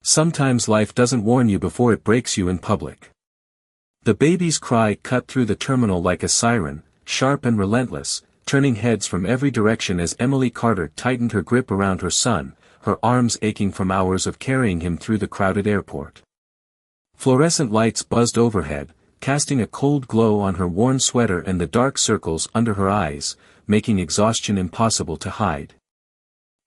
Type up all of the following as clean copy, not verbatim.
Sometimes life doesn't warn you before it breaks you in public. The baby's cry cut through the terminal like a siren, sharp and relentless, turning heads from every direction as Emily Carter tightened her grip around her son, her arms aching from hours of carrying him through the crowded airport. Fluorescent lights buzzed overhead, casting a cold glow on her worn sweater and the dark circles under her eyes, making exhaustion impossible to hide.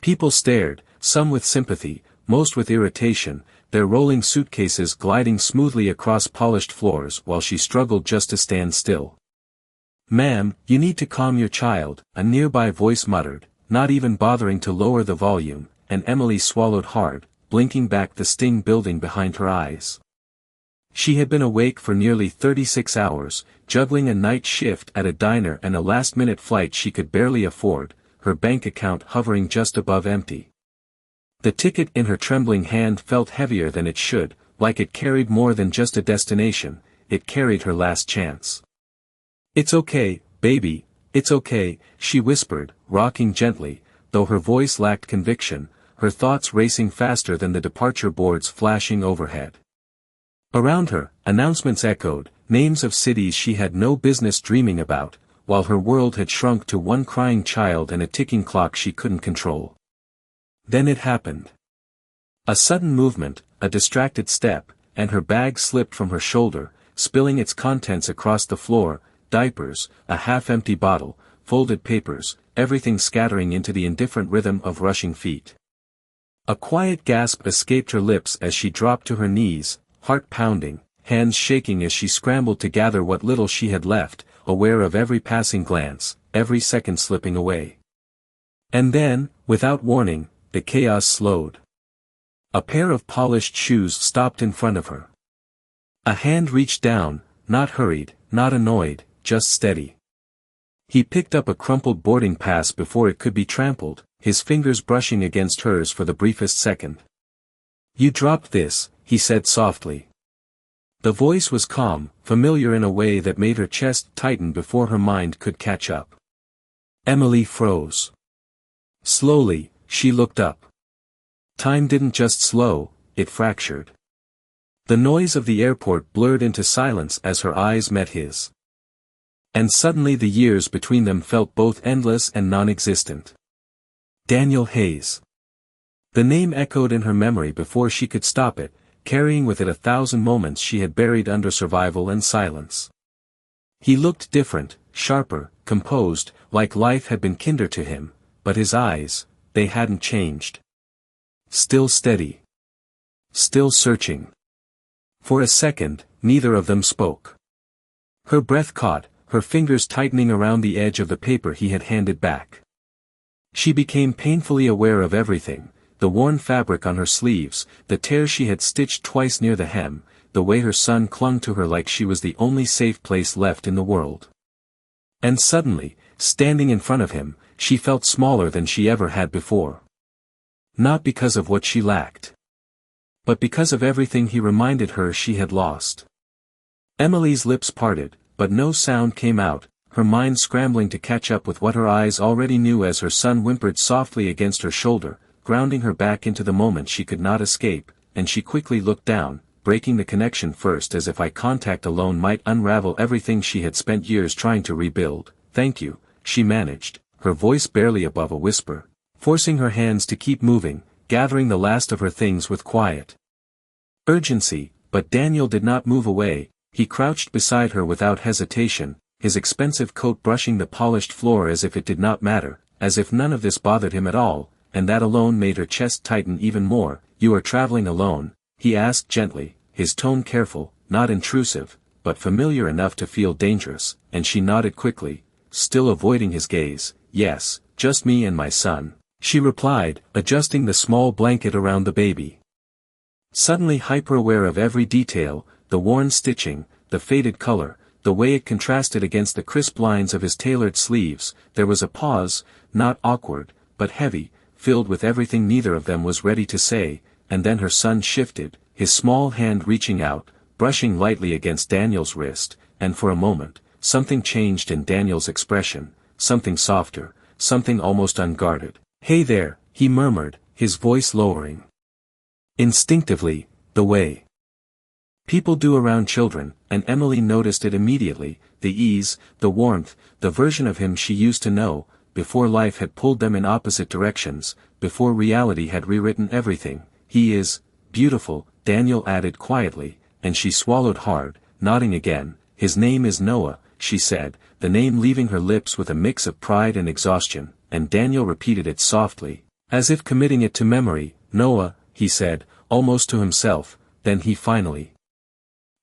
People stared, some with sympathy, most with irritation, their rolling suitcases gliding smoothly across polished floors while she struggled just to stand still. "Ma'am, you need to calm your child," a nearby voice muttered, not even bothering to lower the volume, and Emily swallowed hard, blinking back the sting building behind her eyes. She had been awake for nearly 36 hours, juggling a night shift at a diner and a last-minute flight she could barely afford, her bank account hovering just above empty. The ticket in her trembling hand felt heavier than it should, like it carried more than just a destination, it carried her last chance. "It's okay, baby, it's okay," she whispered, rocking gently, though her voice lacked conviction, her thoughts racing faster than the departure boards flashing overhead. Around her, announcements echoed, names of cities she had no business dreaming about, while her world had shrunk to one crying child and a ticking clock she couldn't control. Then it happened. A sudden movement, a distracted step, and her bag slipped from her shoulder, spilling its contents across the floor, diapers, a half-empty bottle, folded papers, everything scattering into the indifferent rhythm of rushing feet. A quiet gasp escaped her lips as she dropped to her knees, heart pounding, hands shaking as she scrambled to gather what little she had left, aware of every passing glance, every second slipping away. And then, without warning, the chaos slowed. A pair of polished shoes stopped in front of her. A hand reached down, not hurried, not annoyed, just steady. He picked up a crumpled boarding pass before it could be trampled, his fingers brushing against hers for the briefest second. "You dropped this," he said softly. The voice was calm, familiar in a way that made her chest tighten before her mind could catch up. Emily froze. Slowly, she looked up. Time didn't just slow, it fractured. The noise of the airport blurred into silence as her eyes met his. And suddenly the years between them felt both endless and non-existent. Daniel Hayes. The name echoed in her memory before she could stop it, carrying with it 1,000 moments she had buried under survival and silence. He looked different, sharper, composed, like life had been kinder to him, but his eyes, they hadn't changed. Still steady. Still searching. For a second, neither of them spoke. Her breath caught, her fingers tightening around the edge of the paper he had handed back. She became painfully aware of everything, the worn fabric on her sleeves, the tear she had stitched twice near the hem, the way her son clung to her like she was the only safe place left in the world. And suddenly, standing in front of him, she felt smaller than she ever had before. Not because of what she lacked, but because of everything he reminded her she had lost. Emily's lips parted, but no sound came out, her mind scrambling to catch up with what her eyes already knew as her son whimpered softly against her shoulder, grounding her back into the moment she could not escape, and she quickly looked down, breaking the connection first as if eye contact alone might unravel everything she had spent years trying to rebuild. "Thank you," she managed, her voice barely above a whisper, forcing her hands to keep moving, gathering the last of her things with quiet urgency, but Daniel did not move away, he crouched beside her without hesitation, his expensive coat brushing the polished floor as if it did not matter, as if none of this bothered him at all, and that alone made her chest tighten even more. "You are traveling alone?" he asked gently, his tone careful, not intrusive, but familiar enough to feel dangerous, and she nodded quickly, still avoiding his gaze. "Yes, just me and my son," she replied, adjusting the small blanket around the baby. Suddenly hyper-aware of every detail, the worn stitching, the faded color, the way it contrasted against the crisp lines of his tailored sleeves, there was a pause, not awkward, but heavy, filled with everything neither of them was ready to say, and then her son shifted, his small hand reaching out, brushing lightly against Daniel's wrist, and for a moment, something changed in Daniel's expression, something softer, something almost unguarded. "Hey there," he murmured, his voice lowering. Instinctively, the way people do around children, and Emily noticed it immediately, the ease, the warmth, the version of him she used to know, before life had pulled them in opposite directions, before reality had rewritten everything. He is beautiful, Daniel added quietly, and she swallowed hard, nodding again. His name is Noah, she said, the name leaving her lips with a mix of pride and exhaustion, and Daniel repeated it softly, as if committing it to memory. Noah, he said, almost to himself. Then he finally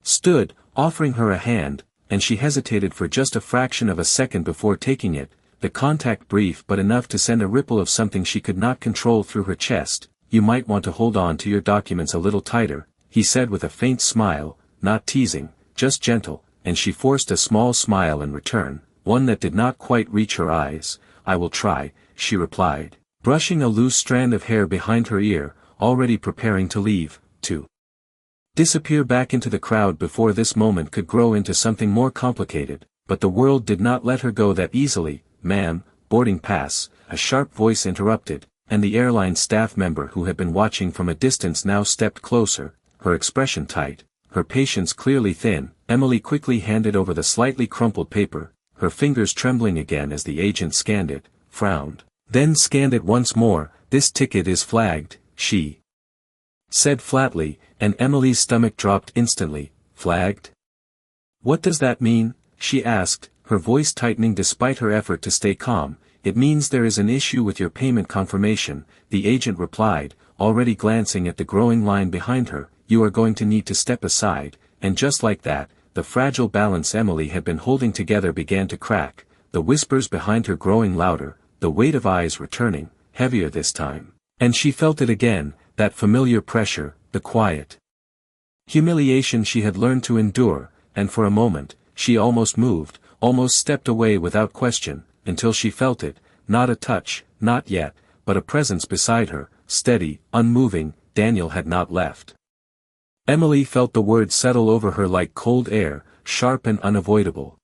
stood, offering her a hand, and she hesitated for just a fraction of a second before taking it, the contact brief but enough to send a ripple of something she could not control through her chest. You might want to hold on to your documents a little tighter, he said with a faint smile, not teasing, just gentle, and she forced a small smile in return, one that did not quite reach her eyes. I will try, she replied, brushing a loose strand of hair behind her ear, already preparing to leave, to disappear back into the crowd before this moment could grow into something more complicated. But the world did not let her go that easily. Ma'am, boarding pass, a sharp voice interrupted, and the airline staff member who had been watching from a distance now stepped closer, her expression tight, her patience clearly thin. Emily quickly handed over the slightly crumpled paper, her fingers trembling again as the agent scanned it, frowned, then scanned it once more. This ticket is flagged, she said flatly, and Emily's stomach dropped instantly. Flagged? What does that mean? She asked, her voice tightening despite her effort to stay calm. It means there is an issue with your payment confirmation, the agent replied, already glancing at the growing line behind her. You are going to need to step aside, and just like that, the fragile balance Emily had been holding together began to crack, the whispers behind her growing louder, the weight of eyes returning, heavier this time. And she felt it again, that familiar pressure, the quiet humiliation she had learned to endure, and for a moment, she almost moved, almost stepped away without question, until she felt it, not a touch, not yet, but a presence beside her, steady, unmoving. Daniel had not left. Emily felt the words settle over her like cold air, sharp and unavoidable.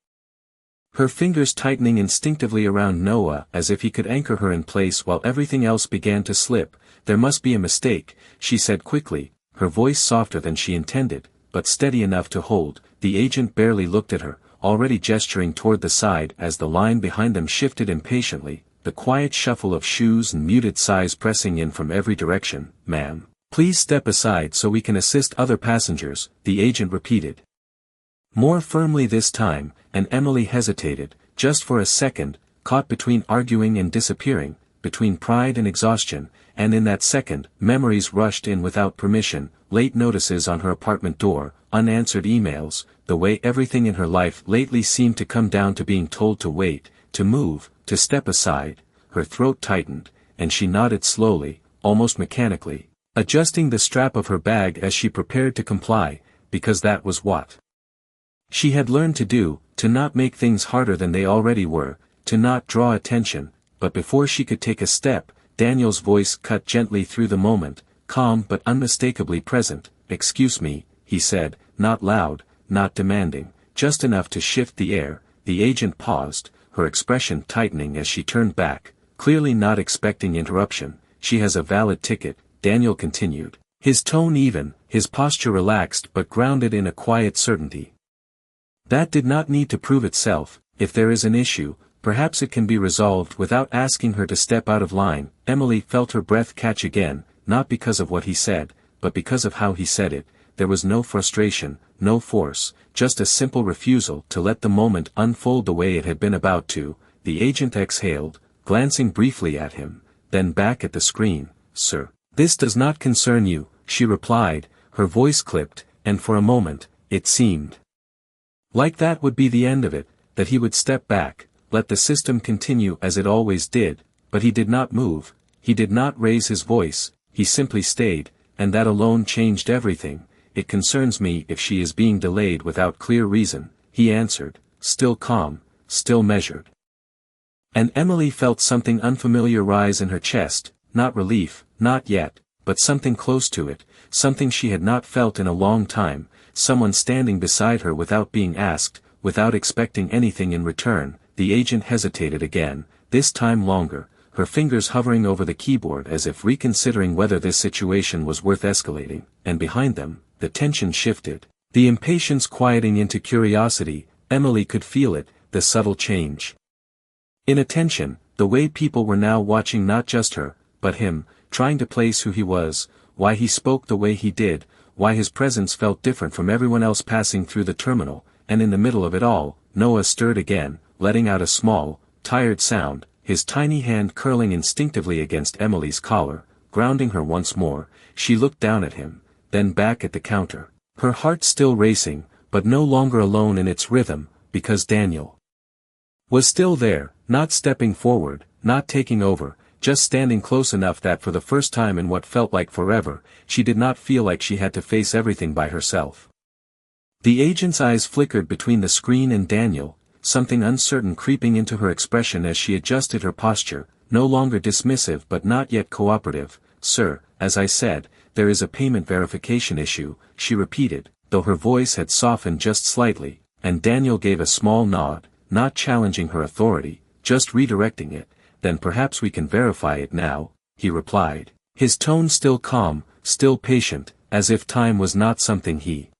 Her fingers tightening instinctively around Noah as if he could anchor her in place while everything else began to slip. There must be a mistake, she said quickly, her voice softer than she intended, but steady enough to hold. The agent barely looked at her, already gesturing toward the side as the line behind them shifted impatiently, the quiet shuffle of shoes and muted sighs pressing in from every direction. Ma'am, please step aside so we can assist other passengers, the agent repeated. More firmly this time, and Emily hesitated, just for a second, caught between arguing and disappearing, between pride and exhaustion, and in that second, memories rushed in without permission, late notices on her apartment door, unanswered emails, the way everything in her life lately seemed to come down to being told to wait, to move, to step aside. Her throat tightened, and she nodded slowly, almost mechanically, adjusting the strap of her bag as she prepared to comply, because that was what she had learned to do, to not make things harder than they already were, to not draw attention. But before she could take a step, Daniel's voice cut gently through the moment, calm but unmistakably present. Excuse me, he said, not loud, not demanding, just enough to shift the air. The agent paused, her expression tightening as she turned back, clearly not expecting interruption. She has a valid ticket, Daniel continued, his tone even, his posture relaxed but grounded in a quiet certainty. That did not need to prove itself. If there is an issue, perhaps it can be resolved without asking her to step out of line. Emily felt her breath catch again, not because of what he said, but because of how he said it. There was no frustration, no force, just a simple refusal to let the moment unfold the way it had been about to. The agent exhaled, glancing briefly at him, then back at the screen. Sir, this does not concern you, she replied, her voice clipped, and for a moment, it seemed like that would be the end of it, that he would step back, let the system continue as it always did. But he did not move, he did not raise his voice, he simply stayed, and that alone changed everything. It concerns me if she is being delayed without clear reason, he answered, still calm, still measured. And Emily felt something unfamiliar rise in her chest, not relief, not yet, but something close to it, something she had not felt in a long time, someone standing beside her without being asked, without expecting anything in return. The agent hesitated again, this time longer, her fingers hovering over the keyboard as if reconsidering whether this situation was worth escalating, and behind them, the tension shifted. The impatience quieting into curiosity. Emily could feel it, the subtle change. Inattention, the way people were now watching not just her, but him, trying to place who he was, why he spoke the way he did, why his presence felt different from everyone else passing through the terminal, and in the middle of it all, Noah stirred again, letting out a small, tired sound, his tiny hand curling instinctively against Emily's collar, grounding her once more. She looked down at him, then back at the counter, her heart still racing, but no longer alone in its rhythm, because Daniel was still there, not stepping forward, not taking over, just standing close enough that for the first time in what felt like forever, she did not feel like she had to face everything by herself. The agent's eyes flickered between the screen and Daniel, something uncertain creeping into her expression as she adjusted her posture, no longer dismissive but not yet cooperative. "Sir, as I said, there is a payment verification issue," she repeated, though her voice had softened just slightly, and Daniel gave a small nod, not challenging her authority, just redirecting it. "Then perhaps we can verify it now," he replied, his tone still calm, still patient, as if time was not something he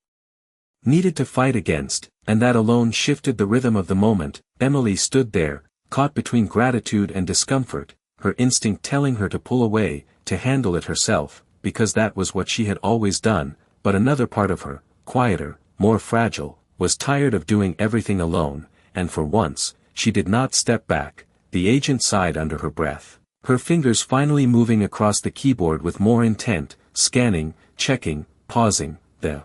needed to fight against, and that alone shifted the rhythm of the moment. Emily stood there, caught between gratitude and discomfort, her instinct telling her to pull away, to handle it herself, because that was what she had always done, but another part of her, quieter, more fragile, was tired of doing everything alone, and for once, she did not step back. The agent sighed under her breath, her fingers finally moving across the keyboard with more intent, scanning, checking, pausing, the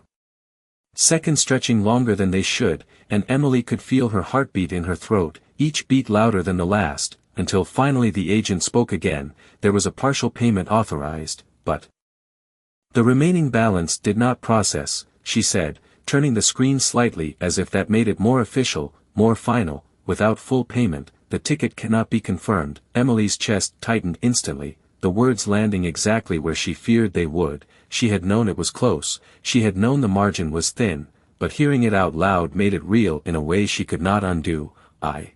seconds stretching longer than they should, and Emily could feel her heartbeat in her throat, each beat louder than the last, until finally the agent spoke again. "There was a partial payment authorized, but the remaining balance did not process," she said, turning the screen slightly as if that made it more official, more final. "Without full payment, the ticket cannot be confirmed." Emily's chest tightened instantly, the words landing exactly where she feared they would. She had known it was close, she had known the margin was thin, but hearing it out loud made it real in a way she could not undo. I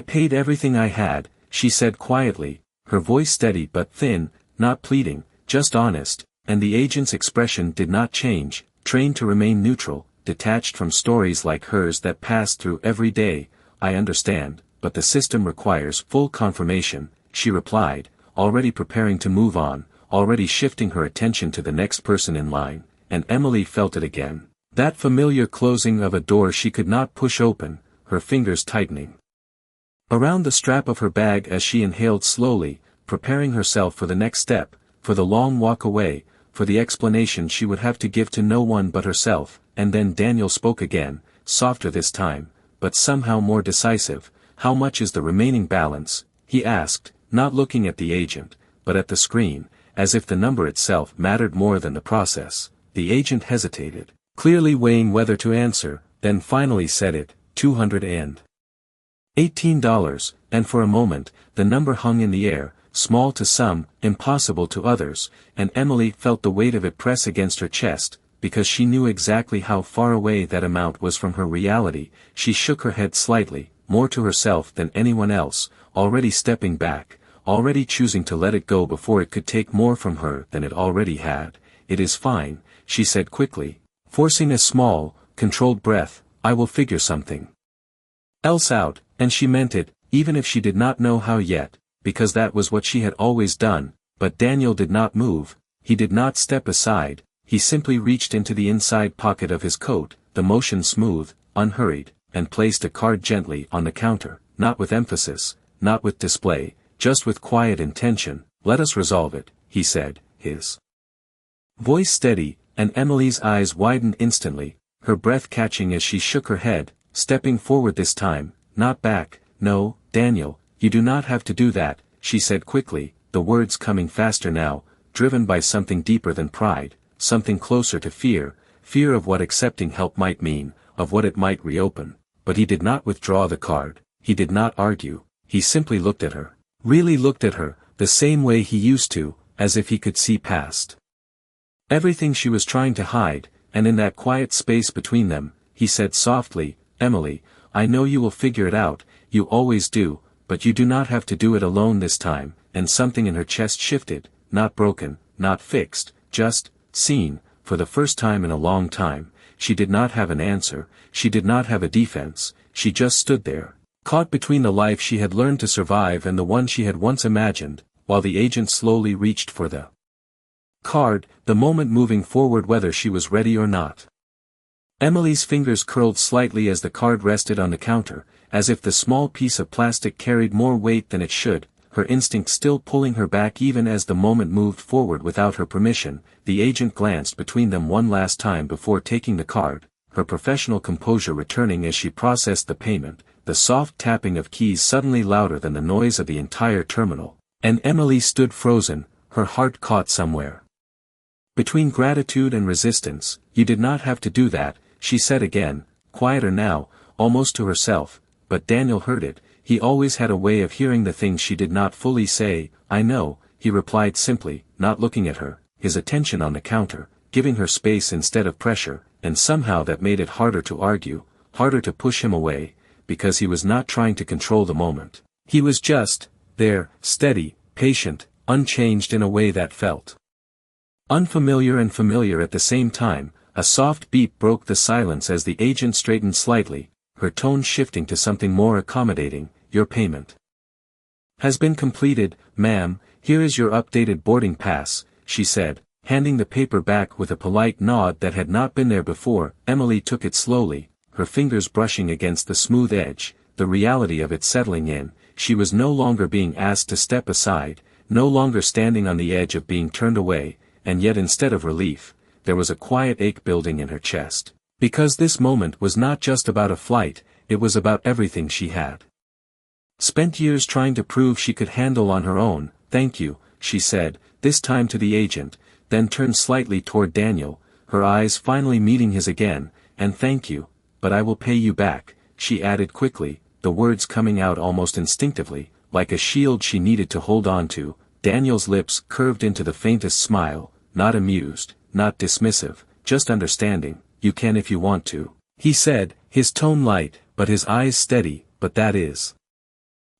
paid everything I had," she said quietly, her voice steady but thin, not pleading, just honest, and the agent's expression did not change, trained to remain neutral, detached from stories like hers that passed through every day. "I understand, but the system requires full confirmation," she replied, already preparing to move on, already shifting her attention to the next person in line, and Emily felt it again. That familiar closing of a door she could not push open, her fingers tightening around the strap of her bag as she inhaled slowly, preparing herself for the next step, for the long walk away, for the explanation she would have to give to no one but herself. And then Daniel spoke again, softer this time, but somehow more decisive. "How much is the remaining balance?" he asked, not looking at the agent, but at the screen, as if the number itself mattered more than the process. The agent hesitated, clearly weighing whether to answer, then finally said it, $218, and for a moment, the number hung in the air, small to some, impossible to others, and Emily felt the weight of it press against her chest, because she knew exactly how far away that amount was from her reality. She shook her head slightly, more to herself than anyone else, already stepping back, already choosing to let it go before it could take more from her than it already had. "It is fine," she said quickly, forcing a small, controlled breath. "I will figure something else out," and she meant it, even if she did not know how yet, because that was what she had always done. But Daniel did not move, he did not step aside, he simply reached into the inside pocket of his coat, the motion smooth, unhurried, and placed a card gently on the counter, not with emphasis, not with display, just with quiet intention. "Let us resolve it," he said, his voice steady, and Emily's eyes widened instantly, her breath catching as she shook her head, stepping forward this time, not back. "No, Daniel, you do not have to do that," she said quickly, the words coming faster now, driven by something deeper than pride, something closer to fear, fear of what accepting help might mean, of what it might reopen. But he did not withdraw the card, he did not argue, he simply looked at her, really looked at her, the same way he used to, as if he could see past everything she was trying to hide, and in that quiet space between them, he said softly, "Emily, I know you will figure it out, you always do, but you do not have to do it alone this time, and something in her chest shifted, not broken, not fixed, just, seen. For the first time in a long time, she did not have an answer, she did not have a defense, she just stood there, caught between the life she had learned to survive and the one she had once imagined, while the agent slowly reached for the card, the moment moving forward whether she was ready or not. Emily's fingers curled slightly as the card rested on the counter, as if the small piece of plastic carried more weight than it should, her instinct still pulling her back even as the moment moved forward without her permission. The agent glanced between them one last time before taking the card, her professional composure returning as she processed the payment, the soft tapping of keys suddenly louder than the noise of the entire terminal, and Emily stood frozen, her heart caught somewhere between gratitude and resistance. "You did not have to do that," she said again, quieter now, almost to herself, but Daniel heard it. He always had a way of hearing the things she did not fully say. "I know," he replied simply, not looking at her, his attention on the counter, giving her space instead of pressure, and somehow that made it harder to argue, harder to push him away, because he was not trying to control the moment. He was just there, steady, patient, unchanged in a way that felt unfamiliar and familiar at the same time. A soft beep broke the silence as the agent straightened slightly, her tone shifting to something more accommodating. "Your payment has been completed, ma'am. Here is your updated boarding pass," she said, handing the paper back with a polite nod that had not been there before. Emily took it slowly, her fingers brushing against the smooth edge, the reality of it settling in. She was no longer being asked to step aside, no longer standing on the edge of being turned away, and yet instead of relief, there was a quiet ache building in her chest. Because this moment was not just about a flight, it was about everything she had spent years trying to prove she could handle on her own. "Thank you," she said, this time to the agent, then turned slightly toward Daniel, her eyes finally meeting his again. "And thank you, but I will pay you back," she added quickly, the words coming out almost instinctively, like a shield she needed to hold on to. Daniel's lips curved into the faintest smile, not amused, not dismissive, just understanding. "You can if you want to," he said, his tone light, but his eyes steady. "But that is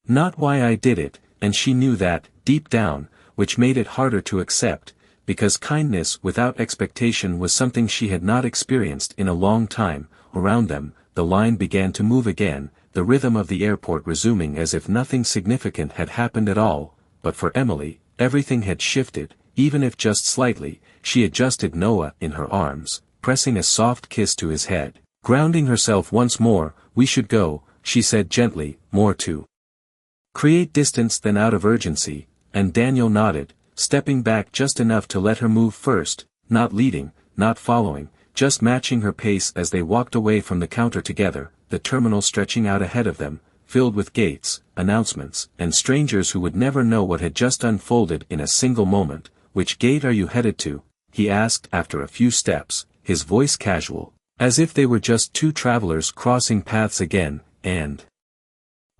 not why I did it," and she knew that, deep down, which made it harder to accept, because kindness without expectation was something she had not experienced in a long time. Around them, the line began to move again, the rhythm of the airport resuming as if nothing significant had happened at all. But for Emily, everything had shifted, even if just slightly. She adjusted Noah in her arms, pressing a soft kiss to his head, grounding herself once more. "We should go," she said gently, more to create distance than out of urgency, and Daniel nodded, stepping back just enough to let her move first, not leading, not following, just matching her pace as they walked away from the counter together, the terminal stretching out ahead of them, filled with gates, announcements, and strangers who would never know what had just unfolded in a single moment. "Which gate are you headed to?" he asked after a few steps, his voice casual, as if they were just two travelers crossing paths again, and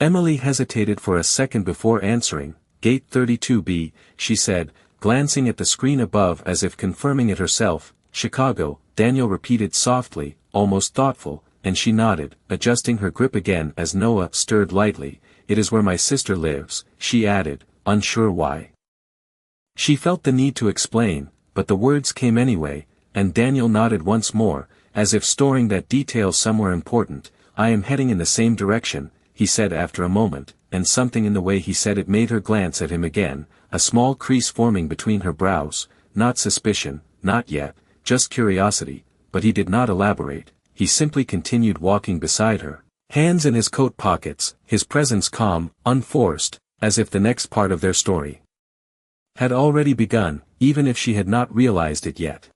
Emily hesitated for a second before answering. "Gate 32B, she said, glancing at the screen above as if confirming it herself. "Chicago," Daniel repeated softly, almost thoughtful, and she nodded, adjusting her grip again as Noah stirred lightly. "It is where my sister lives," she added, unsure why. She felt the need to explain, but the words came anyway, and Daniel nodded once more, as if storing that detail somewhere important. "I am heading in the same direction," he said after a moment, and something in the way he said it made her glance at him again, a small crease forming between her brows, not suspicion, not yet, just curiosity, but he did not elaborate. He simply continued walking beside her, hands in his coat pockets, his presence calm, unforced, as if the next part of their story had already begun, even if she had not realized it yet.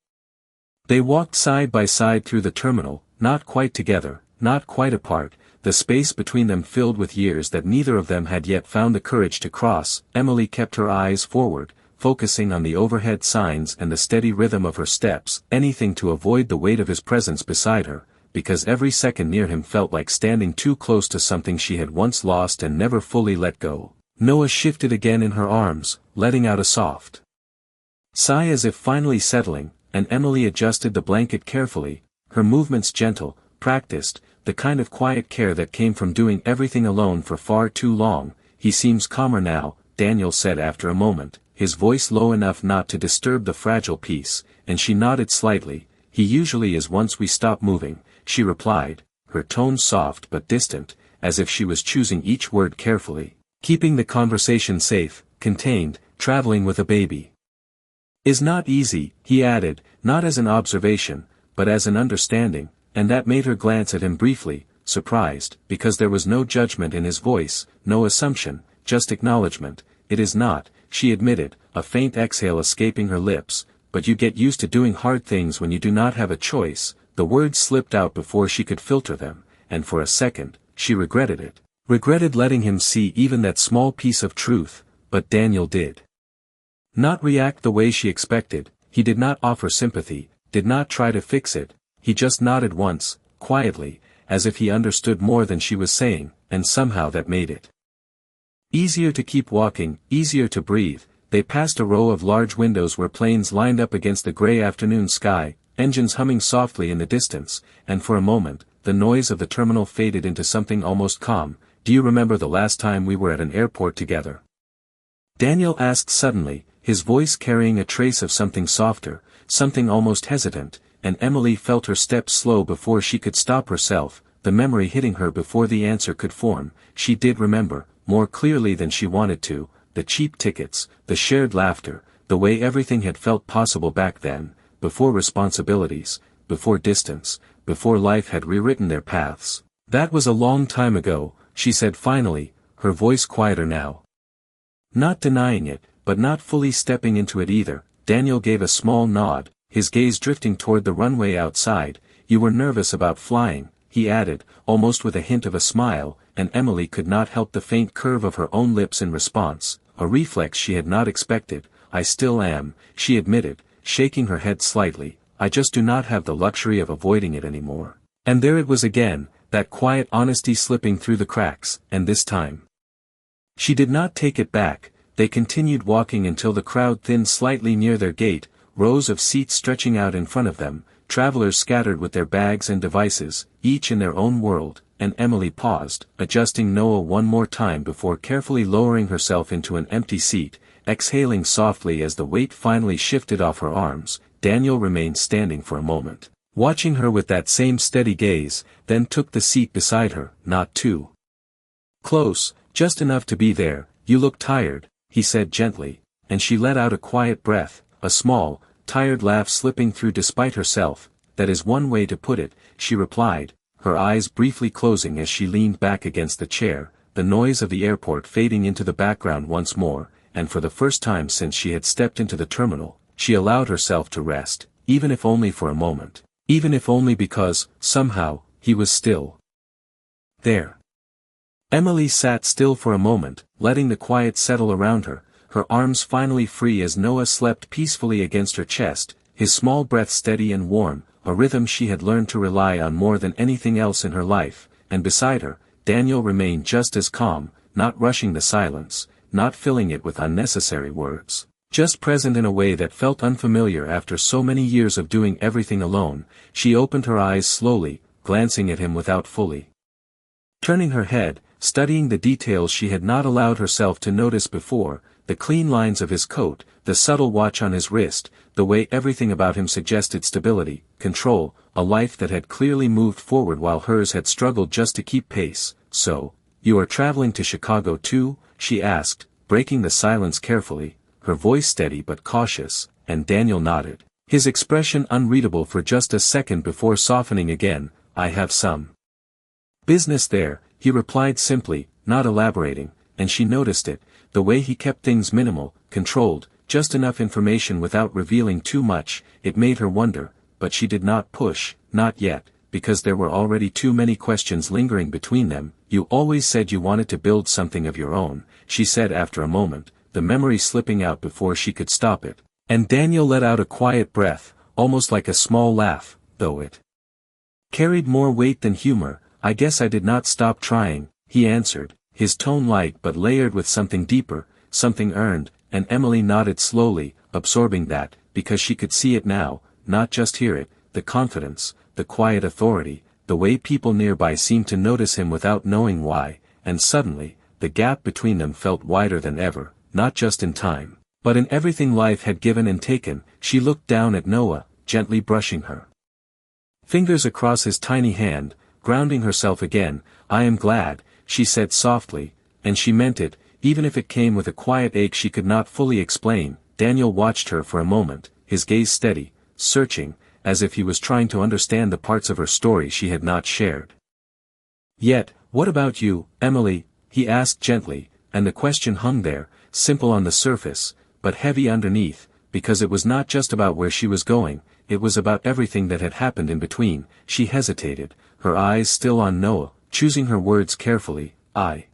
They walked side by side through the terminal, not quite together, not quite apart, the space between them filled with years that neither of them had yet found the courage to cross. Emily kept her eyes forward, focusing on the overhead signs and the steady rhythm of her steps, anything to avoid the weight of his presence beside her, because every second near him felt like standing too close to something she had once lost and never fully let go. Noah shifted again in her arms, letting out a soft sigh as if finally settling, and Emily adjusted the blanket carefully, her movements gentle, practiced, the kind of quiet care that came from doing everything alone for far too long. he seems calmer now," Daniel said after a moment, his voice low enough not to disturb the fragile peace, and she nodded slightly. "He usually is once we stop moving," she replied, her tone soft but distant, as if she was choosing each word carefully, keeping the conversation safe, contained. "Traveling with a baby is not easy," he added, not as an observation, but as an understanding, and that made her glance at him briefly, surprised, because there was no judgment in his voice, no assumption, just acknowledgement. "It is not," she admitted, a faint exhale escaping her lips, "but you get used to doing hard things when you do not have a choice." The words slipped out before she could filter them, and for a second, she regretted it. Regretted letting him see even that small piece of truth, but Daniel did not react the way she expected. He did not offer sympathy, did not try to fix it, he just nodded once, quietly, as if he understood more than she was saying, and somehow that made it easier to keep walking, easier to breathe. They passed a row of large windows where planes lined up against the gray afternoon sky, engines humming softly in the distance, and for a moment, the noise of the terminal faded into something almost calm. "Do you remember the last time we were at an airport together?" Daniel asked suddenly, his voice carrying a trace of something softer, something almost hesitant, and Emily felt her steps slow before she could stop herself, the memory hitting her before the answer could form. She did remember, more clearly than she wanted to, the cheap tickets, the shared laughter, the way everything had felt possible back then, before responsibilities, before distance, before life had rewritten their paths. "That was a long time ago," she said finally, her voice quieter now. Not denying it, but not fully stepping into it either. Daniel gave a small nod, his gaze drifting toward the runway outside. "You were nervous about flying," he added, almost with a hint of a smile, and Emily could not help the faint curve of her own lips in response, a reflex she had not expected. "I still am," she admitted, shaking her head slightly. "I just do not have the luxury of avoiding it anymore." And there it was again, that quiet honesty slipping through the cracks, and this time she did not take it back. They continued walking until the crowd thinned slightly near their gate, rows of seats stretching out in front of them, travelers scattered with their bags and devices, each in their own world, and Emily paused, adjusting Noah one more time before carefully lowering herself into an empty seat, exhaling softly as the weight finally shifted off her arms. Daniel remained standing for a moment, watching her with that same steady gaze, then took the seat beside her, not too close, just enough to be there. "You look tired," he said gently, and she let out a quiet breath, a small, tired laugh slipping through despite herself. "That is one way to put it," she replied, her eyes briefly closing as she leaned back against the chair, the noise of the airport fading into the background once more, and for the first time since she had stepped into the terminal, she allowed herself to rest, even if only for a moment, even if only because, somehow, he was still there. Emily sat still for a moment, letting the quiet settle around her, her arms finally free as Noah slept peacefully against her chest, his small breath steady and warm, a rhythm she had learned to rely on more than anything else in her life, and beside her, Daniel remained just as calm, not rushing the silence, not filling it with unnecessary words, just present in a way that felt unfamiliar after so many years of doing everything alone. She opened her eyes slowly, glancing at him without fully turning her head, studying the details she had not allowed herself to notice before, the clean lines of his coat, the subtle watch on his wrist, the way everything about him suggested stability, control, a life that had clearly moved forward while hers had struggled just to keep pace. "So, you are traveling to Chicago too?" she asked, breaking the silence carefully, her voice steady but cautious, and Daniel nodded, his expression unreadable for just a second before softening again. "I have some business there," he replied simply, not elaborating, and she noticed it, the way he kept things minimal, controlled, just enough information without revealing too much. It made her wonder, but she did not push, not yet, because there were already too many questions lingering between them. "You always said you wanted to build something of your own," she said after a moment, the memory slipping out before she could stop it, and Daniel let out a quiet breath, almost like a small laugh, though it carried more weight than humor. "I guess I did not stop trying," he answered, his tone light but layered with something deeper, something earned, and Emily nodded slowly, absorbing that, because she could see it now, not just hear it, the confidence, the quiet authority, the way people nearby seemed to notice him without knowing why, and suddenly, the gap between them felt wider than ever, not just in time, but in everything life had given and taken. She looked down at Noah, gently brushing her fingers across his tiny hand, grounding herself again. "I am glad," she said softly, and she meant it, even if it came with a quiet ache she could not fully explain. Daniel watched her for a moment, his gaze steady, searching, as if he was trying to understand the parts of her story she had not shared. "Yet, what about you, Emily?" he asked gently, and the question hung there, simple on the surface, but heavy underneath, because it was not just about where she was going, it was about everything that had happened in between. She hesitated, her eyes still on Noah, choosing her words carefully. I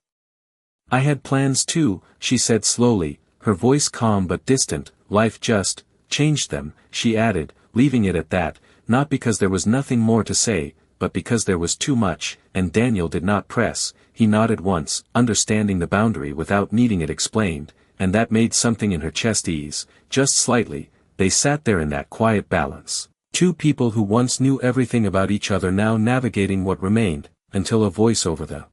had plans too," she said slowly, her voice calm but distant. "Life just changed them," she added, leaving it at that, not because there was nothing more to say, but because there was too much, and Daniel did not press. He nodded once, understanding the boundary without needing it explained, and that made something in her chest ease, just slightly. They sat there in that quiet balance, two people who once knew everything about each other now navigating what remained, until a voice over the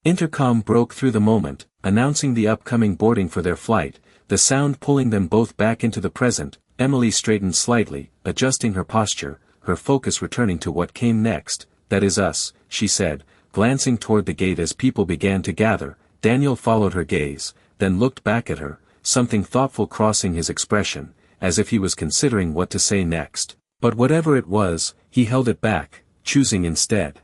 intercom broke through the moment, announcing the upcoming boarding for their flight, the sound pulling them both back into the present. Emily straightened slightly, adjusting her posture, her focus returning to what came next. "That is us," she said, glancing toward the gate as people began to gather. Daniel followed her gaze, then looked back at her, something thoughtful crossing his expression, as if he was considering what to say next. But whatever it was, he held it back, choosing instead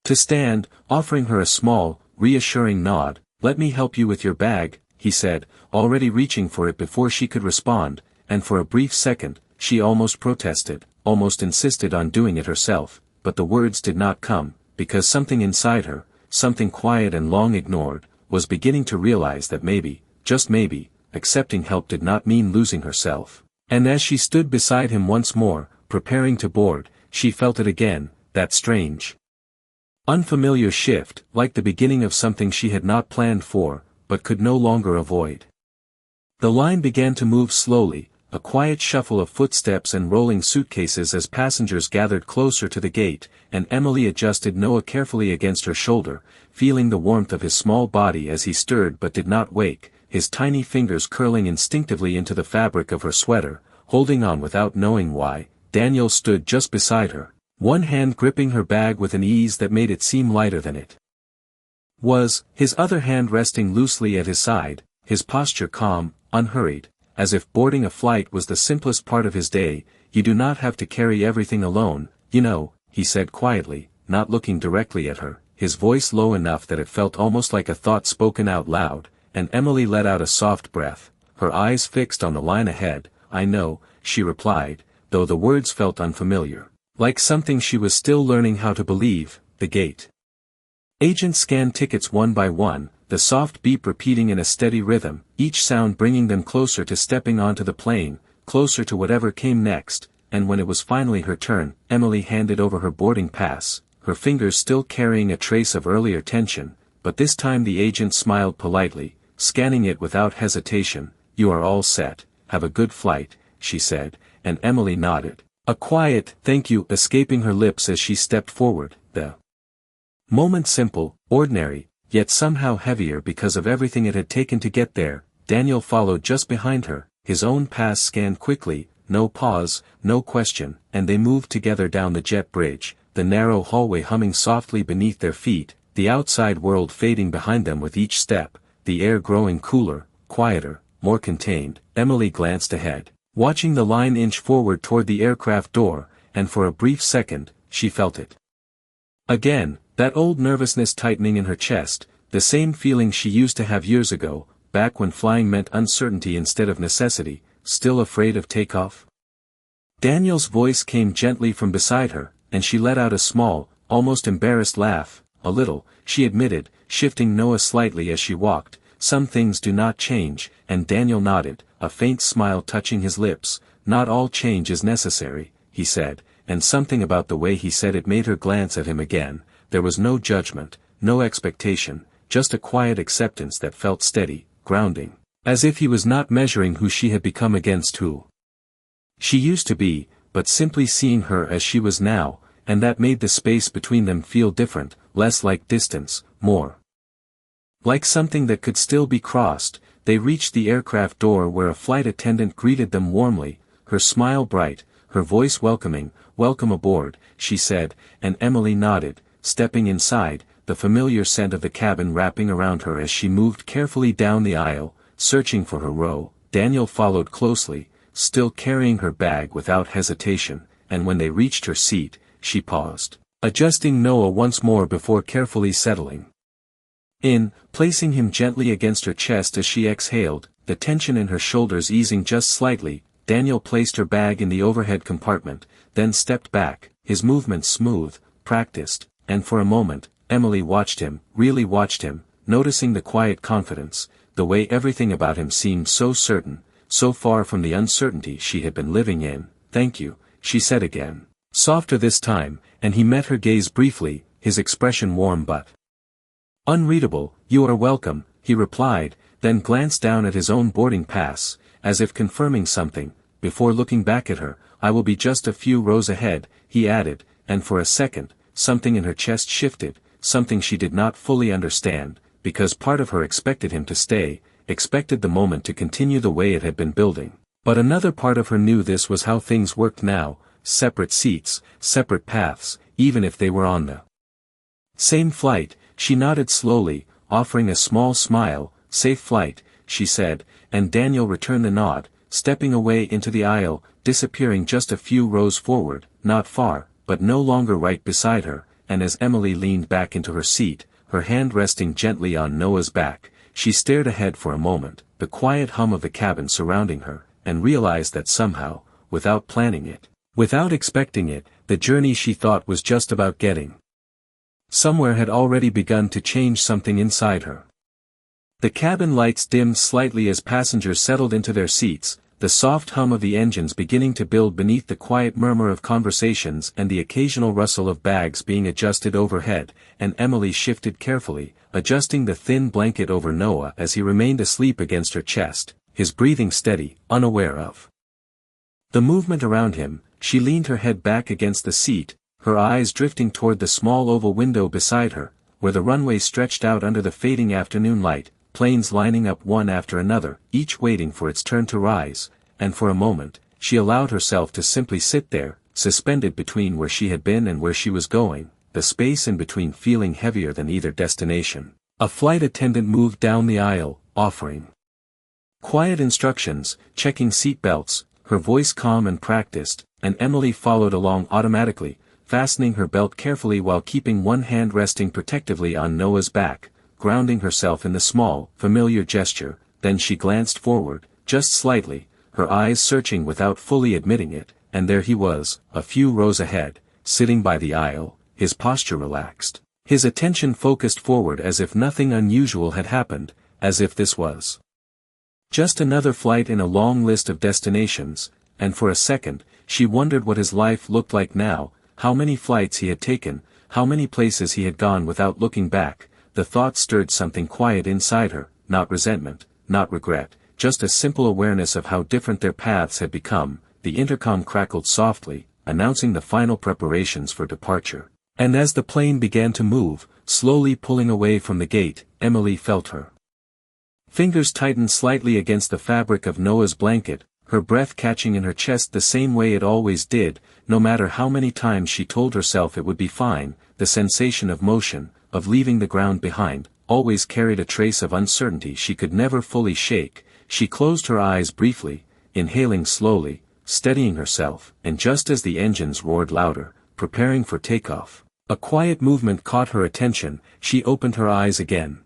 to stand, offering her a small, reassuring nod. "Let me help you with your bag," he said, already reaching for it before she could respond, and for a brief second, she almost protested, almost insisted on doing it herself, but the words did not come, because something inside her, something quiet and long ignored, was beginning to realize that maybe, just maybe, accepting help did not mean losing herself. And as she stood beside him once more, preparing to board, she felt it again, that strange, unfamiliar shift, like the beginning of something she had not planned for, but could no longer avoid. The line began to move slowly, a quiet shuffle of footsteps and rolling suitcases as passengers gathered closer to the gate, and Emily adjusted Noah carefully against her shoulder, feeling the warmth of his small body as he stirred but did not wake, his tiny fingers curling instinctively into the fabric of her sweater, holding on without knowing why. Daniel stood just beside her, one hand gripping her bag with an ease that made it seem lighter than it was, his other hand resting loosely at his side, his posture calm, unhurried, as if boarding a flight was the simplest part of his day. "You do not have to carry everything alone, you know," he said quietly, not looking directly at her, his voice low enough that it felt almost like a thought spoken out loud, and Emily let out a soft breath, her eyes fixed on the line ahead. "I know," she replied, though the words felt unfamiliar, like something she was still learning how to believe. The gate agents scanned tickets one by one, the soft beep repeating in a steady rhythm, each sound bringing them closer to stepping onto the plane, closer to whatever came next, and when it was finally her turn, Emily handed over her boarding pass, her fingers still carrying a trace of earlier tension, but this time the agent smiled politely, scanning it without hesitation. "You are all set, have a good flight," she said, and Emily nodded, a quiet "thank you" escaping her lips as she stepped forward, the moment simple, ordinary, yet somehow heavier because of everything it had taken to get there. Daniel followed just behind her, his own pass scanned quickly, no pause, no question, and they moved together down the jet bridge, the narrow hallway humming softly beneath their feet, the outside world fading behind them with each step, the air growing cooler, quieter, more contained. Emily glanced ahead, watching the line inch forward toward the aircraft door, and for a brief second, she felt it again, that old nervousness tightening in her chest, the same feeling she used to have years ago, back when flying meant uncertainty instead of necessity. "Still afraid of takeoff?" Daniel's voice came gently from beside her, and she let out a small, almost embarrassed laugh. "A little," she admitted, shifting Noah slightly as she walked. "Some things do not change," and Daniel nodded, a faint smile touching his lips. "Not all change is necessary," he said, and something about the way he said it made her glance at him again. There was no judgment, no expectation, just a quiet acceptance that felt steady, grounding, as if he was not measuring who she had become against who she used to be, but simply seeing her as she was now, and that made the space between them feel different, less like distance, more Like something that could still be crossed, they reached the aircraft door where a flight attendant greeted them warmly, her smile bright, her voice welcoming. "Welcome aboard," she said, and Emily nodded, stepping inside, the familiar scent of the cabin wrapping around her as she moved carefully down the aisle, searching for her row. Daniel followed closely, still carrying her bag without hesitation, and when they reached her seat, she paused, adjusting Noah once more before carefully settling in, placing him gently against her chest as she exhaled, the tension in her shoulders easing just slightly. Daniel placed her bag in the overhead compartment, then stepped back, his movements smooth, practiced, and for a moment, Emily watched him, really watched him, noticing the quiet confidence, the way everything about him seemed so certain, so far from the uncertainty she had been living in. "Thank you," she said again, softer this time, and he met her gaze briefly, his expression warm but unreadable. "You are welcome," he replied, then glanced down at his own boarding pass, as if confirming something, before looking back at her. "I will be just a few rows ahead," he added, and for a second, something in her chest shifted, something she did not fully understand, because part of her expected him to stay, expected the moment to continue the way it had been building, but another part of her knew this was how things worked now, separate seats, separate paths, even if they were on the same flight. She nodded slowly, offering a small smile. "Safe flight," she said, and Daniel returned the nod, stepping away into the aisle, disappearing just a few rows forward, not far, but no longer right beside her, and as Emily leaned back into her seat, her hand resting gently on Noah's back, she stared ahead for a moment, the quiet hum of the cabin surrounding her, and realized that somehow, without planning it, without expecting it, the journey she thought was just about getting somewhere had already begun to change something inside her. The cabin lights dimmed slightly as passengers settled into their seats, the soft hum of the engines beginning to build beneath the quiet murmur of conversations and the occasional rustle of bags being adjusted overhead, and Emily shifted carefully, adjusting the thin blanket over Noah as he remained asleep against her chest, his breathing steady, unaware of the movement around him. She leaned her head back against the seat, her eyes drifting toward the small oval window beside her, where the runway stretched out under the fading afternoon light, planes lining up one after another, each waiting for its turn to rise, and for a moment, she allowed herself to simply sit there, suspended between where she had been and where she was going, the space in between feeling heavier than either destination. A flight attendant moved down the aisle, offering quiet instructions, checking seat belts, her voice calm and practiced, and Emily followed along automatically, fastening her belt carefully while keeping one hand resting protectively on Noah's back, grounding herself in the small, familiar gesture. Then she glanced forward, just slightly, her eyes searching without fully admitting it, and there he was, a few rows ahead, sitting by the aisle, his posture relaxed, his attention focused forward as if nothing unusual had happened, as if this was just another flight in a long list of destinations. And for a second, she wondered what his life looked like now, how many flights he had taken, how many places he had gone without looking back. The thought stirred something quiet inside her, not resentment, not regret, just a simple awareness of how different their paths had become. The intercom crackled softly, announcing the final preparations for departure. And as the plane began to move, slowly pulling away from the gate, Emily felt her fingers tighten slightly against the fabric of Noah's blanket, her breath catching in her chest the same way it always did. No matter how many times she told herself it would be fine, the sensation of motion, of leaving the ground behind, always carried a trace of uncertainty she could never fully shake. She closed her eyes briefly, inhaling slowly, steadying herself, and just as the engines roared louder, preparing for takeoff, a quiet movement caught her attention. She opened her eyes again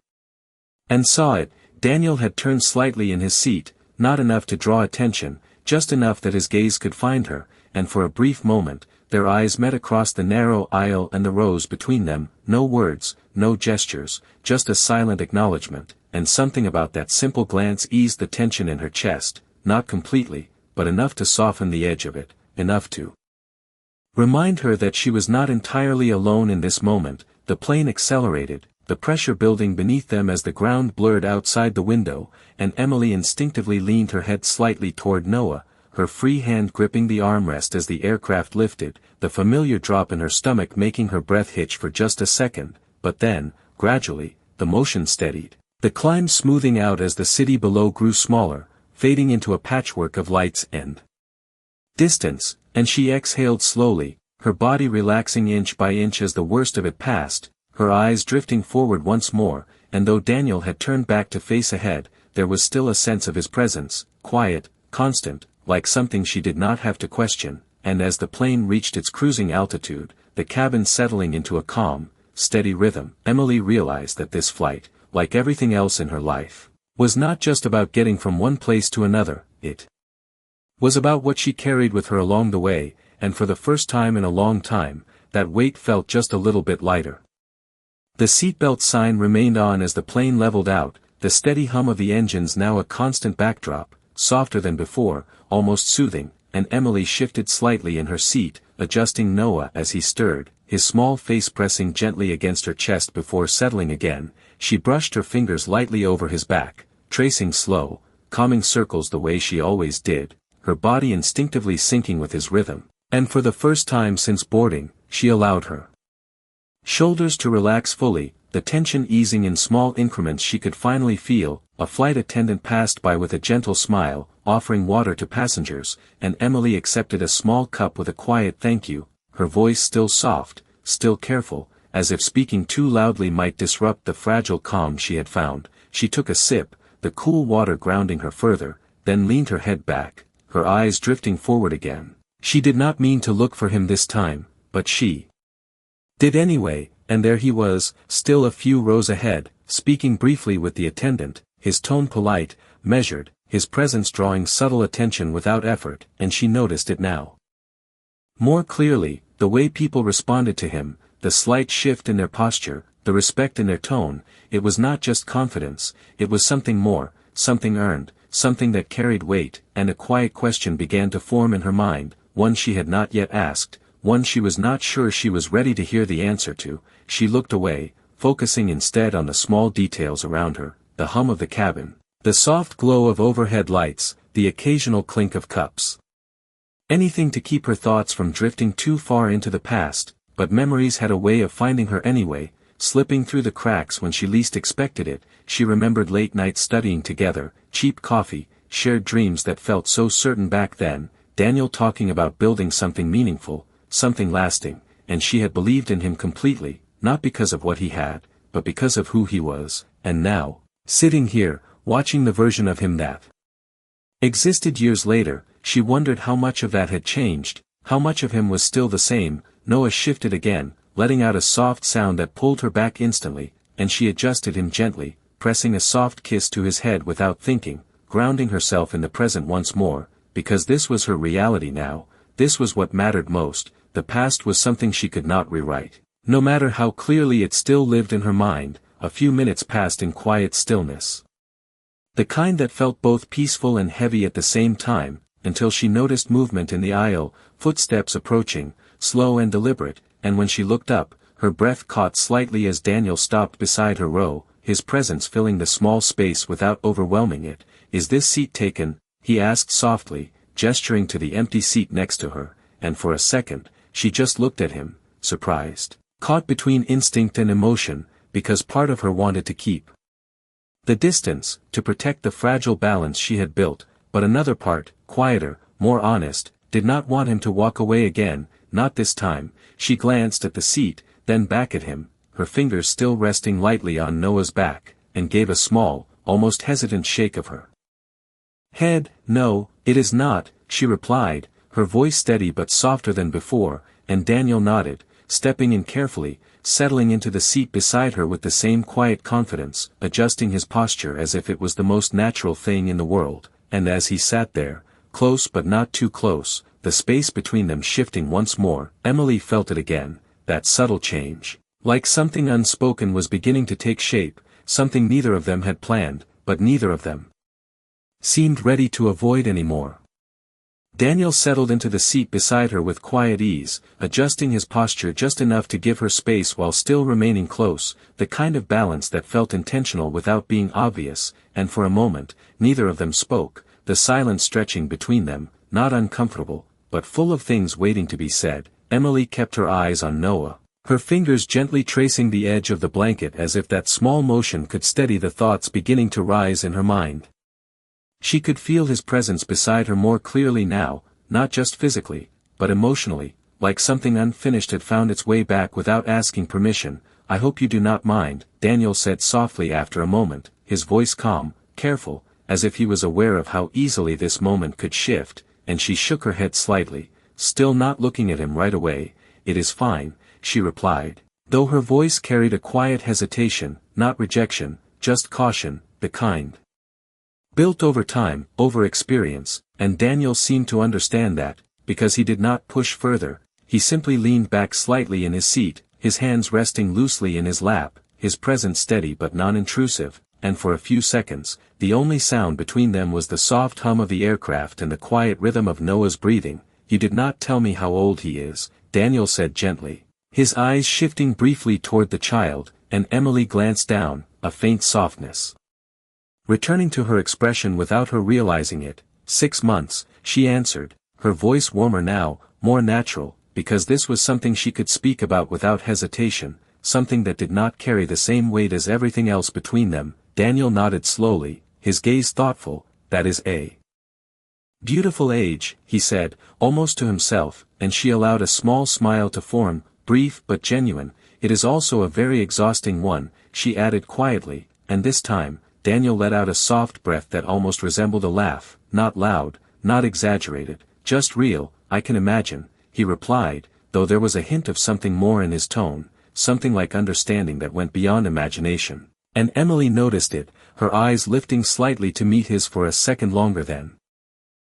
and saw it. Daniel had turned slightly in his seat, not enough to draw attention, just enough that his gaze could find her, and for a brief moment, their eyes met across the narrow aisle and the rows between them. No words, no gestures, just a silent acknowledgement, and something about that simple glance eased the tension in her chest, not completely, but enough to soften the edge of it, enough to remind her that she was not entirely alone in this moment. The plane accelerated, the pressure building beneath them as the ground blurred outside the window, and Emily instinctively leaned her head slightly toward Noah, her free hand gripping the armrest as the aircraft lifted, the familiar drop in her stomach making her breath hitch for just a second, but then, gradually, the motion steadied, The climb smoothing out as the city below grew smaller, fading into a patchwork of lights and distance, and she exhaled slowly, her body relaxing inch by inch as the worst of it passed, her eyes drifting forward once more, and though Daniel had turned back to face ahead, there was still a sense of his presence, quiet, constant, like something she did not have to question, and as the plane reached its cruising altitude, the cabin settling into a calm, steady rhythm, Emily realized that this flight, like everything else in her life, was not just about getting from one place to another, it was about what she carried with her along the way, and for the first time in a long time, that weight felt just a little bit lighter. The seatbelt sign remained on as the plane leveled out, the steady hum of the engines now a constant backdrop, softer than before, almost soothing, and Emily shifted slightly in her seat, adjusting Noah as he stirred, his small face pressing gently against her chest before settling again. She brushed her fingers lightly over his back, tracing slow, calming circles the way she always did, her body instinctively syncing with his rhythm, and for the first time since boarding, she allowed her shoulders to relax fully, the tension easing in small increments she could finally feel. A flight attendant passed by with a gentle smile, offering water to passengers, and Emily accepted a small cup with a quiet thank you, her voice still soft, still careful, as if speaking too loudly might disrupt the fragile calm she had found. She took a sip, the cool water grounding her further, then leaned her head back, her eyes drifting forward again. She did not mean to look for him this time, but she did anyway, and there he was, still a few rows ahead, speaking briefly with the attendant, his tone polite, measured, his presence drawing subtle attention without effort, and she noticed it now more clearly, the way people responded to him, the slight shift in their posture, the respect in their tone. It was not just confidence, it was something more, something earned, something that carried weight, and a quiet question began to form in her mind, one she had not yet asked, one she was not sure she was ready to hear the answer to. She looked away, focusing instead on the small details around her, the hum of the cabin, the soft glow of overhead lights, the occasional clink of cups. Anything to keep her thoughts from drifting too far into the past, but memories had a way of finding her anyway, slipping through the cracks when she least expected it. She remembered late nights studying together, cheap coffee, shared dreams that felt so certain back then, Daniel talking about building something meaningful, something lasting, and she had believed in him completely, not because of what he had, but because of who he was, and now, sitting here, watching the version of him that existed years later, she wondered how much of that had changed, how much of him was still the same. Noah shifted again, letting out a soft sound that pulled her back instantly, and she adjusted him gently, pressing a soft kiss to his head without thinking, grounding herself in the present once more, because this was her reality now, this was what mattered most. The past was something she could not rewrite, no matter how clearly it still lived in her mind. A few minutes passed in quiet stillness, the kind that felt both peaceful and heavy at the same time, until she noticed movement in the aisle, footsteps approaching, slow and deliberate, and when she looked up, her breath caught slightly as Daniel stopped beside her row, his presence filling the small space without overwhelming it. "Is this seat taken?" he asked softly, gesturing to the empty seat next to her, and for a second, she just looked at him, surprised, caught between instinct and emotion, because part of her wanted to keep the distance, to protect the fragile balance she had built, but another part, quieter, more honest, did not want him to walk away again, not this time. She glanced at the seat, then back at him, her fingers still resting lightly on Noah's back, and gave a small, almost hesitant shake of her head. "No, it is not," she replied, her voice steady but softer than before, and Daniel nodded, stepping in carefully, settling into the seat beside her with the same quiet confidence, adjusting his posture as if it was the most natural thing in the world, and as he sat there, close but not too close, the space between them shifting once more, Emily felt it again, that subtle change, like something unspoken was beginning to take shape, something neither of them had planned, but neither of them seemed ready to avoid anymore. Daniel settled into the seat beside her with quiet ease, adjusting his posture just enough to give her space while still remaining close, the kind of balance that felt intentional without being obvious, and for a moment, neither of them spoke, the silence stretching between them, not uncomfortable, but full of things waiting to be said. Emily kept her eyes on Noah, her fingers gently tracing the edge of the blanket as if that small motion could steady the thoughts beginning to rise in her mind. She could feel his presence beside her more clearly now, not just physically, but emotionally, like something unfinished had found its way back without asking permission. "I hope you do not mind," Daniel said softly after a moment, his voice calm, careful, as if he was aware of how easily this moment could shift, and she shook her head slightly, still not looking at him right away. "It is fine," she replied, though her voice carried a quiet hesitation, not rejection, just caution, the kind built over time, over experience, and Daniel seemed to understand that, because he did not push further. He simply leaned back slightly in his seat, his hands resting loosely in his lap, his presence steady but non-intrusive, and for a few seconds, the only sound between them was the soft hum of the aircraft and the quiet rhythm of Noah's breathing. "You did not tell me how old he is," Daniel said gently, his eyes shifting briefly toward the child, and Emily glanced down, a faint softness returning to her expression without her realizing it. 6 months, she answered, her voice warmer now, more natural, because this was something she could speak about without hesitation, something that did not carry the same weight as everything else between them. Daniel nodded slowly, his gaze thoughtful. "That is a beautiful age," he said, almost to himself, and she allowed a small smile to form, brief but genuine. "It is also a very exhausting one," she added quietly, and this time, Daniel let out a soft breath that almost resembled a laugh, not loud, not exaggerated, just real. "I can imagine," he replied, though there was a hint of something more in his tone, something like understanding that went beyond imagination. And Emily noticed it, her eyes lifting slightly to meet his for a second longer than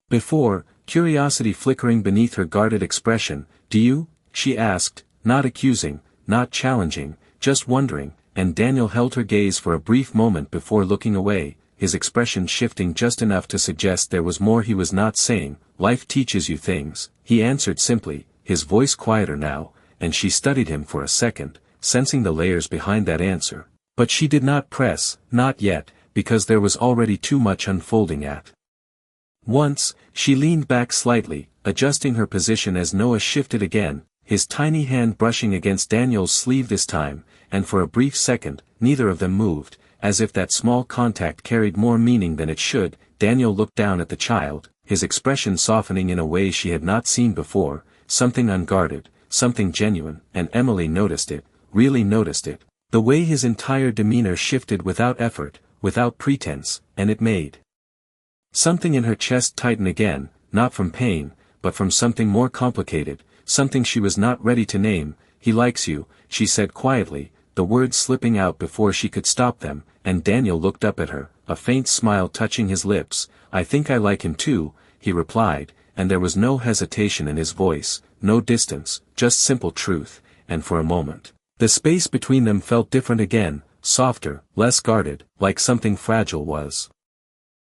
before, curiosity flickering beneath her guarded expression. "Do you?" she asked, not accusing, not challenging, just wondering, and Daniel held her gaze for a brief moment before looking away, his expression shifting just enough to suggest there was more he was not saying. "Life teaches you things," he answered simply, his voice quieter now, and she studied him for a second, sensing the layers behind that answer. But she did not press, not yet, because there was already too much unfolding at once. She leaned back slightly, adjusting her position as Noah shifted again, his tiny hand brushing against Daniel's sleeve this time, and for a brief second, neither of them moved, as if that small contact carried more meaning than it should. Daniel looked down at the child, his expression softening in a way she had not seen before, something unguarded, something genuine, and Emily noticed it, really noticed it, the way his entire demeanor shifted without effort, without pretense, and it made something in her chest tighten again, not from pain, but from something more complicated, something she was not ready to name. "He likes you," she said quietly, the words slipping out before she could stop them, and Daniel looked up at her, a faint smile touching his lips. "I think I like him too," he replied, and there was no hesitation in his voice, no distance, just simple truth, and for a moment, the space between them felt different again, softer, less guarded, like something fragile was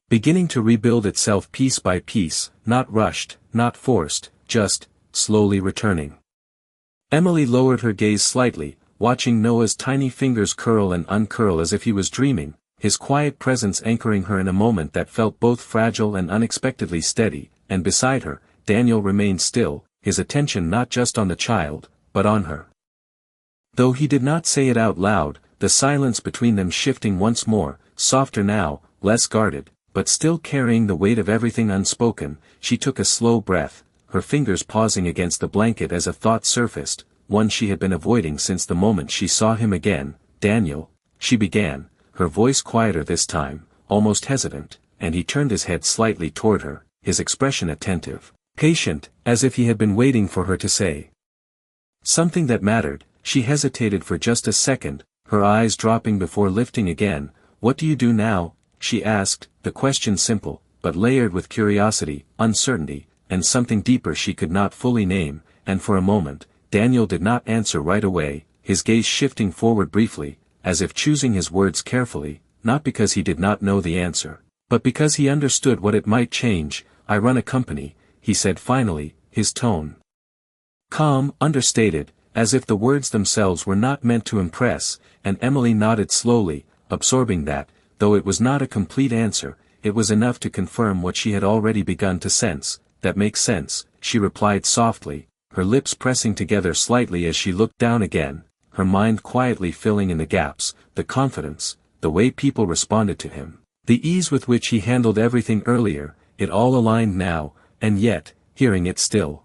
beginning to rebuild itself piece by piece, not rushed, not forced, just slowly returning. Emily lowered her gaze slightly, watching Noah's tiny fingers curl and uncurl as if he was dreaming, his quiet presence anchoring her in a moment that felt both fragile and unexpectedly steady, and beside her, Daniel remained still, his attention not just on the child, but on her. Though he did not say it out loud, the silence between them shifting once more, softer now, less guarded, but still carrying the weight of everything unspoken. She took a slow breath, her fingers pausing against the blanket as a thought surfaced, one she had been avoiding since the moment she saw him again. "Daniel," she began, her voice quieter this time, almost hesitant, and he turned his head slightly toward her, his expression attentive, patient, as if he had been waiting for her to say something that mattered. She hesitated for just a second, her eyes dropping before lifting again. "What do you do now?" she asked, the question simple, but layered with curiosity, uncertainty, and something deeper she could not fully name, and for a moment, Daniel did not answer right away, his gaze shifting forward briefly, as if choosing his words carefully, not because he did not know the answer, but because he understood what it might change. "I run a company," he said finally, his tone calm, understated, as if the words themselves were not meant to impress, and Emily nodded slowly, absorbing that, though it was not a complete answer, it was enough to confirm what she had already begun to sense. "That makes sense," she replied softly, her lips pressing together slightly as she looked down again, her mind quietly filling in the gaps, the confidence, the way people responded to him, the ease with which he handled everything earlier, it all aligned now, and yet, hearing it still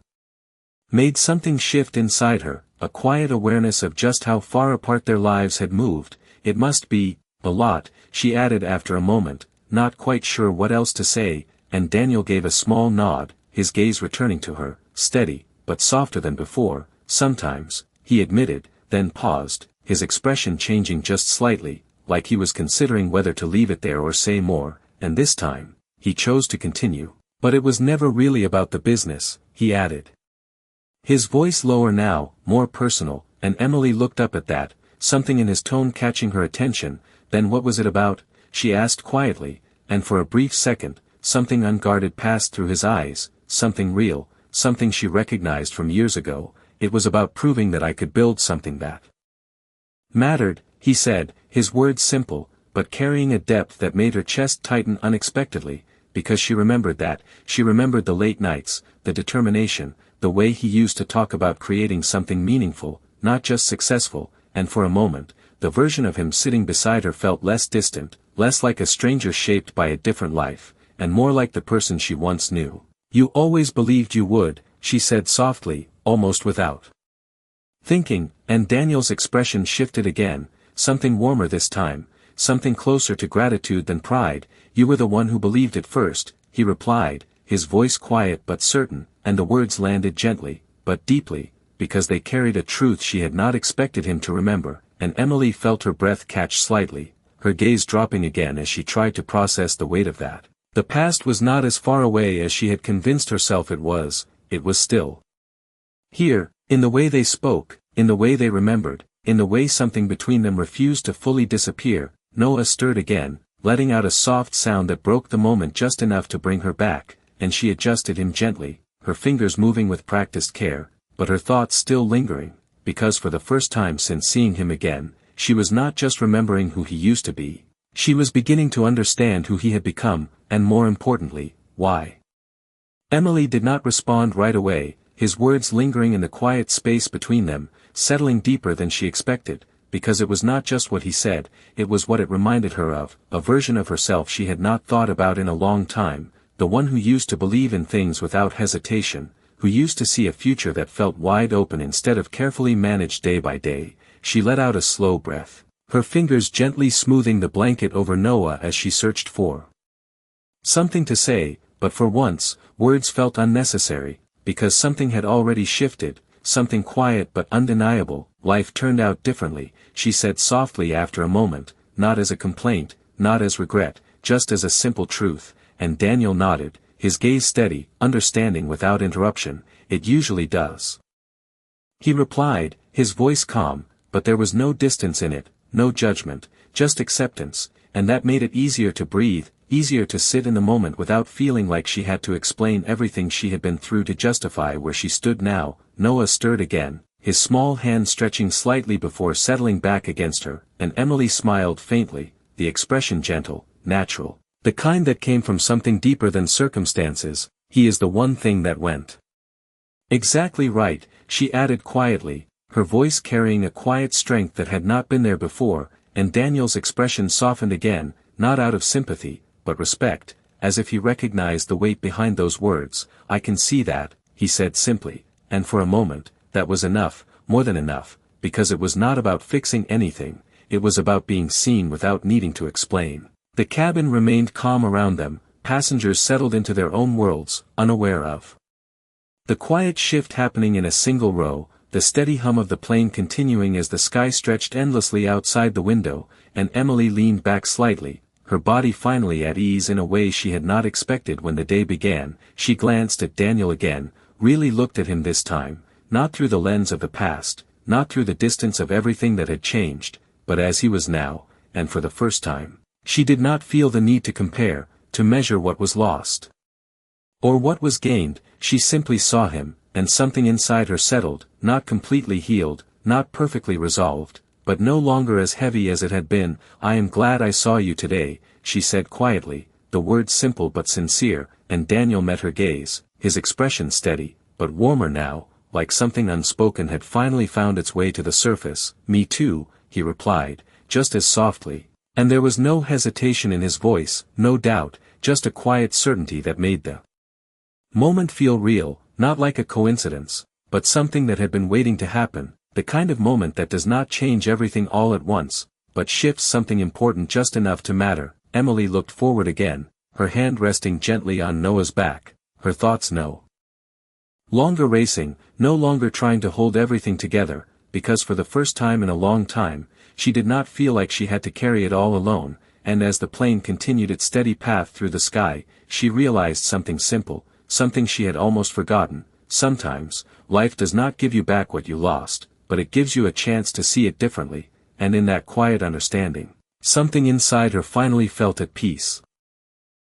made something shift inside her, a quiet awareness of just how far apart their lives had moved. It must be a lot, she added after a moment, not quite sure what else to say, and Daniel gave a small nod, his gaze returning to her, steady, but softer than before. Sometimes, he admitted, then paused, his expression changing just slightly, like he was considering whether to leave it there or say more, and this time, he chose to continue. But it was never really about the business, he added. His voice lower now, more personal, and Emily looked up at that, something in his tone catching her attention. Then what was it about? She asked quietly, and for a brief second, something unguarded passed through his eyes, something real, something she recognized from years ago. It was about proving that I could build something that mattered, he said, his words simple, but carrying a depth that made her chest tighten unexpectedly, because she remembered that, she remembered the late nights, the determination, the way he used to talk about creating something meaningful, not just successful, and for a moment, the version of him sitting beside her felt less distant, less like a stranger shaped by a different life, and more like the person she once knew. You always believed you would, she said softly, almost without thinking, and Daniel's expression shifted again, something warmer this time, something closer to gratitude than pride. You were the one who believed it first, he replied, his voice quiet but certain, and the words landed gently, but deeply, because they carried a truth she had not expected him to remember, and Emily felt her breath catch slightly, her gaze dropping again as she tried to process the weight of that. The past was not as far away as she had convinced herself it was still here, in the way they spoke, in the way they remembered, in the way something between them refused to fully disappear. Noah stirred again, letting out a soft sound that broke the moment just enough to bring her back, and she adjusted him gently, her fingers moving with practiced care, but her thoughts still lingering, because for the first time since seeing him again, she was not just remembering who he used to be, she was beginning to understand who he had become, and more importantly, why. Emily did not respond right away, his words lingering in the quiet space between them, settling deeper than she expected, because it was not just what he said, it was what it reminded her of, a version of herself she had not thought about in a long time, the one who used to believe in things without hesitation, who used to see a future that felt wide open instead of carefully managed day by day. She let out a slow breath, her fingers gently smoothing the blanket over Noah as she searched for something to say, but for once, words felt unnecessary, because something had already shifted, something quiet but undeniable. Life turned out differently, she said softly after a moment, not as a complaint, not as regret, just as a simple truth, and Daniel nodded, his gaze steady, understanding without interruption. It usually does, he replied, his voice calm, but there was no distance in it, no judgment, just acceptance, and that made it easier to breathe, easier to sit in the moment without feeling like she had to explain everything she had been through to justify where she stood now. Noah stirred again, his small hand stretching slightly before settling back against her, and Emily smiled faintly, the expression gentle, natural, the kind that came from something deeper than circumstances. He is the one thing that went exactly right, she added quietly, her voice carrying a quiet strength that had not been there before, and Daniel's expression softened again, not out of sympathy, but respect, as if he recognized the weight behind those words. I can see that, he said simply, and for a moment, that was enough, more than enough, because it was not about fixing anything, it was about being seen without needing to explain. The cabin remained calm around them, passengers settled into their own worlds, unaware of the quiet shift happening in a single row, the steady hum of the plane continuing as the sky stretched endlessly outside the window, and Emily leaned back slightly, her body finally at ease in a way she had not expected when the day began. She glanced at Daniel again, really looked at him this time, not through the lens of the past, not through the distance of everything that had changed, but as he was now, and for the first time. She did not feel the need to compare, to measure what was lost or what was gained. She simply saw him, and something inside her settled, not completely healed, not perfectly resolved, but no longer as heavy as it had been. I am glad I saw you today, she said quietly, the words simple but sincere, and Daniel met her gaze, his expression steady, but warmer now, like something unspoken had finally found its way to the surface. "Me too," he replied, just as softly, and there was no hesitation in his voice, no doubt, just a quiet certainty that made the moment feel real, not like a coincidence, but something that had been waiting to happen, the kind of moment that does not change everything all at once, but shifts something important just enough to matter. Emily looked forward again, her hand resting gently on Noah's back, her thoughts no longer racing, no longer trying to hold everything together, because for the first time in a long time, she did not feel like she had to carry it all alone, and as the plane continued its steady path through the sky, she realized something simple, something she had almost forgotten. Sometimes, life does not give you back what you lost, but it gives you a chance to see it differently, and in that quiet understanding, something inside her finally felt at peace.